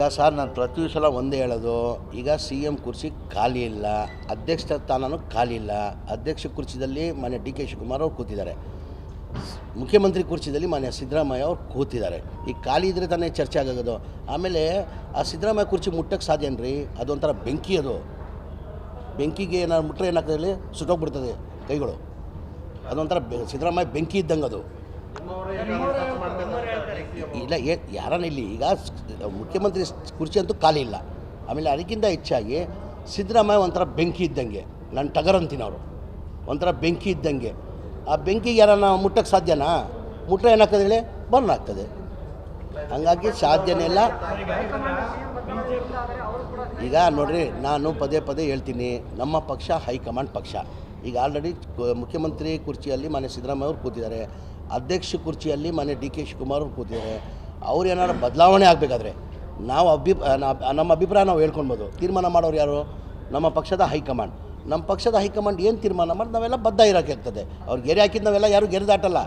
ಈಗ ಸರ್ ನಾನು ಪ್ರತಿ ಸಲ ಒಂದೇ ಹೇಳೋದು, ಈಗ ಸಿ ಎಂ ಕುರ್ಚಿ ಖಾಲಿ ಇಲ್ಲ, ಅಧ್ಯಕ್ಷ ಸ್ಥಾನನೂ ಖಾಲಿ ಇಲ್ಲ. ಅಧ್ಯಕ್ಷ ಕುರ್ಚಿದಲ್ಲಿ ಮಾನ್ಯ ಡಿ ಕೆ ಶಿವಕುಮಾರ್ ಅವರು ಕೂತಿದ್ದಾರೆ, ಮುಖ್ಯಮಂತ್ರಿ ಕುರ್ಚಿದಲ್ಲಿ ಮಾನ್ಯ ಸಿದ್ದರಾಮಯ್ಯ ಅವರು ಕೂತಿದ್ದಾರೆ. ಈಗ ಖಾಲಿ ಇದ್ದರೆ ತಾನೇ ಚರ್ಚೆ ಆಗೋದು. ಆಮೇಲೆ ಆ ಸಿದ್ದರಾಮಯ್ಯ ಕುರ್ಚಿ ಮುಟ್ಟಕ್ಕೆ ಸಾಧ್ಯನ್ರಿ? ಅದೊಂಥರ ಬೆಂಕಿ, ಅದು ಬೆಂಕಿಗೆ ಏನಾದ್ರು ಮುಟ್ಟರೆ ಏನಾಗ್ತದೆ, ಸುಟ್ಟೋಗ್ಬಿಡ್ತದೆ ಕೈಗಳು. ಅದೊಂಥರ ಸಿದ್ದರಾಮಯ್ಯ ಬೆಂಕಿ ಇದ್ದಂಗೆ ಅದು. ಇಲ್ಲ ಯಾರನ್ನ ಇಲ್ಲಿ ಈಗ ಮುಖ್ಯಮಂತ್ರಿ ಕುರ್ಚಿ ಅಂತೂ ಖಾಲಿ ಇಲ್ಲ. ಆಮೇಲೆ ಅದಕ್ಕಿಂತ ಹೆಚ್ಚಾಗಿ ಸಿದ್ದರಾಮಯ್ಯ ಒಂಥರ ಬೆಂಕಿ ಇದ್ದಂಗೆ, ನಾನು ಟಗರ್ ಅಂತೀನಿ, ಅವರು ಒಂಥರ ಬೆಂಕಿ ಇದ್ದಂಗೆ. ಆ ಬೆಂಕಿಗೆ ಯಾರನ್ನ ಮುಟ್ಟಕ್ಕೆ ಸಾಧ್ಯನಾ? ಮುಟ್ಟರೆ ಏನಾಗ್ತದೆ ಹೇಳಿ, ಬರ್ನ್ ಆಗ್ತದೆ. ಹಂಗಾಗಿ ಸಾಧ್ಯನೇ ಇಲ್ಲ. ಈಗ ನೋಡ್ರಿ, ನಾನು ಪದೇ ಪದೇ ಹೇಳ್ತೀನಿ, ನಮ್ಮ ಪಕ್ಷ ಹೈಕಮಾಂಡ್ ಪಕ್ಷ. ಈಗ ಆಲ್ರೆಡಿ ಮುಖ್ಯಮಂತ್ರಿ ಕುರ್ಚಿಯಲ್ಲಿ ಮಾನ್ಯ ಸಿದ್ದರಾಮಯ್ಯ ಅವರು ಕೂತಿದ್ದಾರೆ, ಅಧ್ಯಕ್ಷ ಕುರ್ಚಿಯಲ್ಲಿ ಮಾನ್ಯ ಡಿ ಕೆ ಶಿವಕುಮಾರ್ ಅವರು ಕೂತಿದ್ದಾರೆ. ಅವ್ರು ಏನಾದ್ರು ಬದಲಾವಣೆ ಆಗಬೇಕಾದ್ರೆ ನಾವು ನಮ್ಮ ಅಭಿಪ್ರಾಯ ನಾವು ಹೇಳ್ಕೊಳ್ಬೋದು. ತೀರ್ಮಾನ ಮಾಡೋರು ಯಾರು? ನಮ್ಮ ಪಕ್ಷದ ಹೈಕಮಾಂಡ್. ನಮ್ಮ ಪಕ್ಷದ ಹೈಕಮಾಂಡ್ ಏನು ತೀರ್ಮಾನ ಮಾಡಿ ನಾವೆಲ್ಲ ಬದ್ಧ ಇರೋಕೆ ಆಗ್ತದೆ. ಅವ್ರು ಗೆರೆ ಹಾಕಿದ್ದು ನಾವೆಲ್ಲ ಯಾರು ಗೆರೆ ದಾಟಲ್ಲ.